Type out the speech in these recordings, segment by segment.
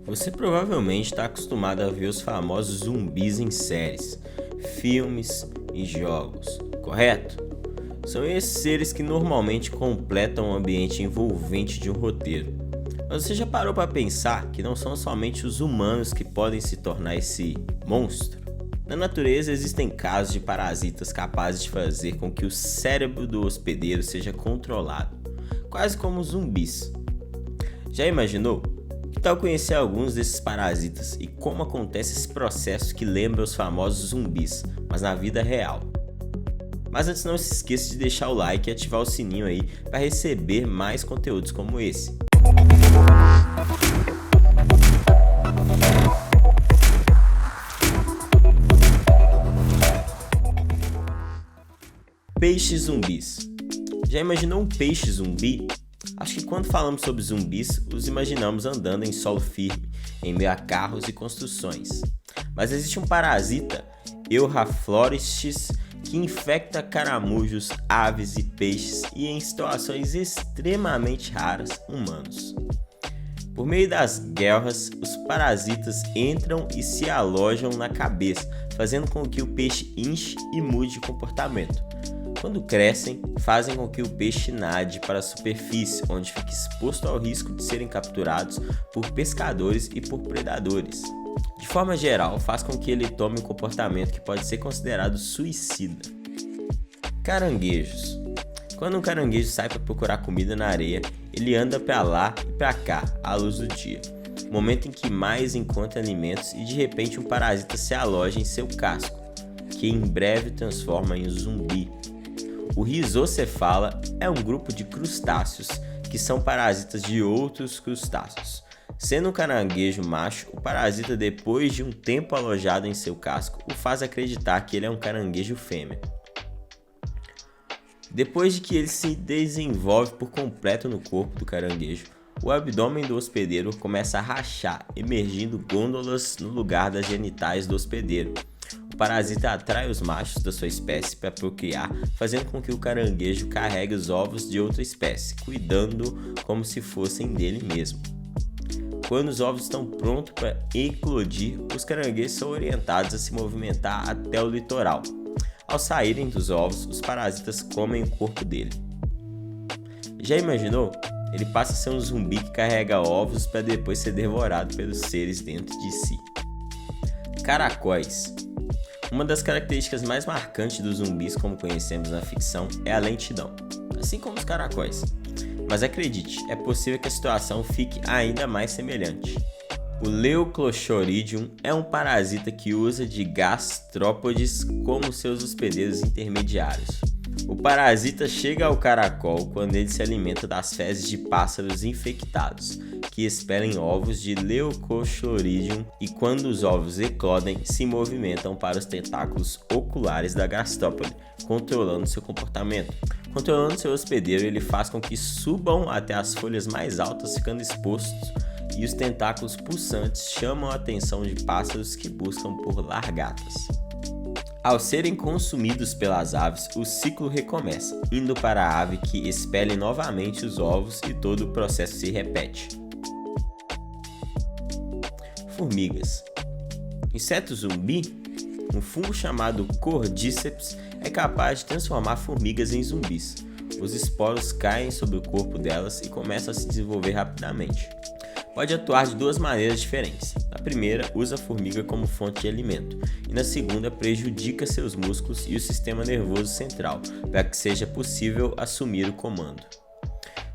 Você provavelmente está acostumado a ver os famosos zumbis em séries, filmes e jogos, correto? São esses seres que normalmente completam o ambiente envolvente de um roteiro. Mas você já parou para pensar que não são somente os humanos que podem se tornar esse monstro? Na natureza existem casos de parasitas capazes de fazer com que o cérebro do hospedeiro seja controlado, quase como zumbis. Já imaginou? Que tal conhecer alguns desses parasitas e como acontece esse processo que lembra os famosos zumbis, mas na vida real? Mas antes, não se esqueça de deixar o like e ativar o sininho aí para receber mais conteúdos como esse. Peixes zumbis. Já imaginou um peixe zumbi? Acho que quando falamos sobre zumbis, os imaginamos andando em solo firme, em meio a carros e construções. Mas existe um parasita, Euryphloristes, que infecta caramujos, aves e peixes e, em situações extremamente raras, humanos. Por meio das guerras, os parasitas entram e se alojam na cabeça, fazendo com que o peixe inche e mude de comportamento. Quando crescem, fazem com que o peixe nade para a superfície, onde fica exposto ao risco de serem capturados por pescadores e por predadores. De forma geral, faz com que ele tome um comportamento que pode ser considerado suicida. Caranguejos. Quando um caranguejo sai para procurar comida na areia, ele anda para lá e para cá, à luz do dia, momento em que mais encontra alimentos e de repente um parasita se aloja em seu casco, que em breve transforma em zumbi. O Rhizocefala é um grupo de crustáceos que são parasitas de outros crustáceos. Sendo um caranguejo macho, o parasita, depois de um tempo alojado em seu casco, o faz acreditar que ele é um caranguejo fêmea. Depois de que ele se desenvolve por completo no corpo do caranguejo, o abdômen do hospedeiro começa a rachar, emergindo gôndolas no lugar das genitais do hospedeiro. O parasita atrai os machos da sua espécie para procriar, fazendo com que o caranguejo carregue os ovos de outra espécie, cuidando como se fossem dele mesmo. Quando os ovos estão prontos para eclodir, os caranguejos são orientados a se movimentar até o litoral. Ao saírem dos ovos, os parasitas comem o corpo dele. Já imaginou? Ele passa a ser um zumbi que carrega ovos para depois ser devorado pelos seres dentro de si. Caracóis. Uma das características mais marcantes dos zumbis, como conhecemos na ficção, é a lentidão, assim como os caracóis. Mas acredite, é possível que a situação fique ainda mais semelhante. O Leuclochoridium é um parasita que usa de gastrópodes como seus hospedeiros intermediários. O parasita chega ao caracol quando ele se alimenta das fezes de pássaros infectados, que expelem ovos de Leuclochoridium, e quando os ovos eclodem, se movimentam para os tentáculos oculares da gastrópode, controlando seu comportamento. Controlando seu hospedeiro, ele faz com que subam até as folhas mais altas, ficando expostos, e os tentáculos pulsantes chamam a atenção de pássaros que buscam por largatas. Ao serem consumidos pelas aves, o ciclo recomeça, indo para a ave que expele novamente os ovos e todo o processo se repete. Formigas. Inseto zumbi? Um fungo chamado Cordyceps é capaz de transformar formigas em zumbis. Os esporos caem sobre o corpo delas e começam a se desenvolver rapidamente. Pode atuar de duas maneiras diferentes. Na primeira, usa a formiga como fonte de alimento, e na segunda, prejudica seus músculos e o sistema nervoso central, para que seja possível assumir o comando.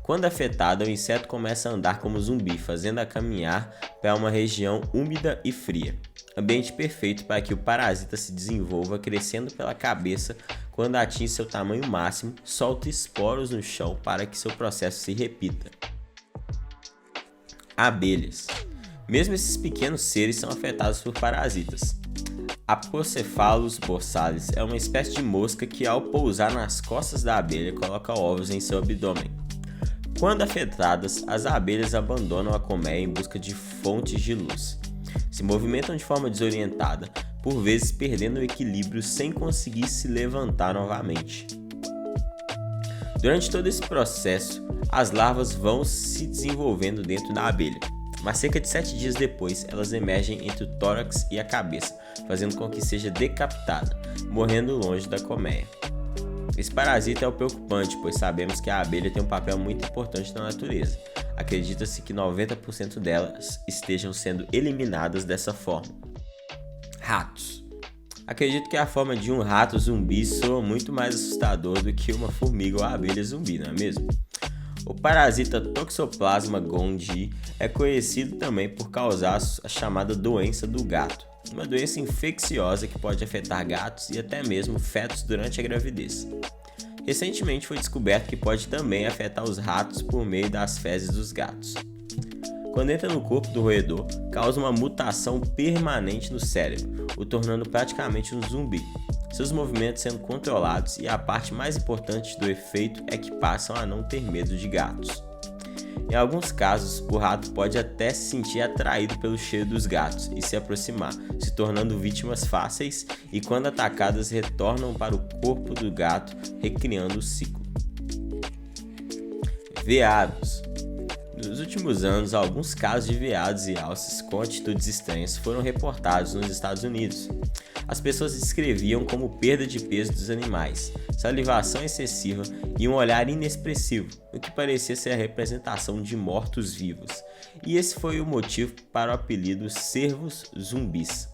Quando afetada, o inseto começa a andar como zumbi, fazendo-a caminhar para uma região úmida e fria. Ambiente perfeito para que o parasita se desenvolva, crescendo pela cabeça. Quando atinge seu tamanho máximo, solta esporos no chão para que seu processo se repita. Abelhas. Mesmo esses pequenos seres são afetados por parasitas. A Pocephalus borsalis é uma espécie de mosca que, ao pousar nas costas da abelha, coloca ovos em seu abdômen. Quando afetadas, as abelhas abandonam a colmeia em busca de fontes de luz. Se movimentam de forma desorientada, por vezes perdendo o equilíbrio sem conseguir se levantar novamente. Durante todo esse processo, as larvas vão se desenvolvendo dentro da abelha, mas cerca de 7 dias depois elas emergem entre o tórax e a cabeça, fazendo com que seja decapitada, morrendo longe da colmeia. Esse parasita é o preocupante, pois sabemos que a abelha tem um papel muito importante na natureza. Acredita-se que 90% delas estejam sendo eliminadas dessa forma. Ratos. Acredito que a forma de um rato zumbi soa muito mais assustador do que uma formiga ou abelha zumbi, não é mesmo? O parasita Toxoplasma gondii é conhecido também por causar a chamada doença do gato, uma doença infecciosa que pode afetar gatos e até mesmo fetos durante a gravidez. Recentemente foi descoberto que pode também afetar os ratos por meio das fezes dos gatos. Quando entra no corpo do roedor, causa uma mutação permanente no cérebro, o tornando praticamente um zumbi. Seus movimentos sendo controlados e a parte mais importante do efeito é que passam a não ter medo de gatos. Em alguns casos, o rato pode até se sentir atraído pelo cheiro dos gatos e se aproximar, se tornando vítimas fáceis e, quando atacadas, retornam para o corpo do gato, recriando o ciclo. Veados. Nos últimos anos, alguns casos de veados e alces com atitudes estranhas foram reportados nos Estados Unidos. As pessoas descreviam como perda de peso dos animais, salivação excessiva e um olhar inexpressivo, o que parecia ser a representação de mortos-vivos. E esse foi o motivo para o apelido cervos zumbis.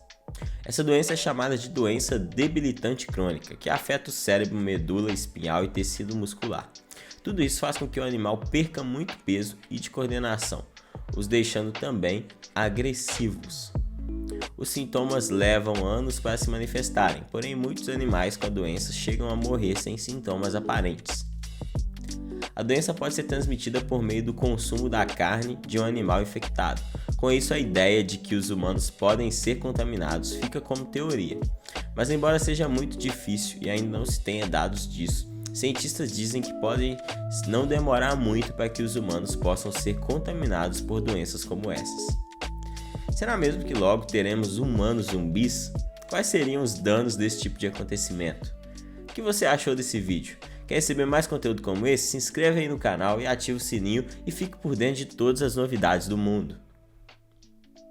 Essa doença é chamada de doença debilitante crônica, que afeta o cérebro, medula espinhal e tecido muscular. Tudo isso faz com que o animal perca muito peso e de coordenação, os deixando também agressivos. Os sintomas levam anos para se manifestarem, porém muitos animais com a doença chegam a morrer sem sintomas aparentes. A doença pode ser transmitida por meio do consumo da carne de um animal infectado. Com isso, a ideia de que os humanos podem ser contaminados fica como teoria. Mas embora seja muito difícil e ainda não se tenha dados disso, cientistas dizem que pode não demorar muito para que os humanos possam ser contaminados por doenças como essas. Será mesmo que logo teremos humanos zumbis? Quais seriam os danos desse tipo de acontecimento? O que você achou desse vídeo? Quer receber mais conteúdo como esse? Se inscreve aí no canal e ative o sininho e fique por dentro de todas as novidades do mundo.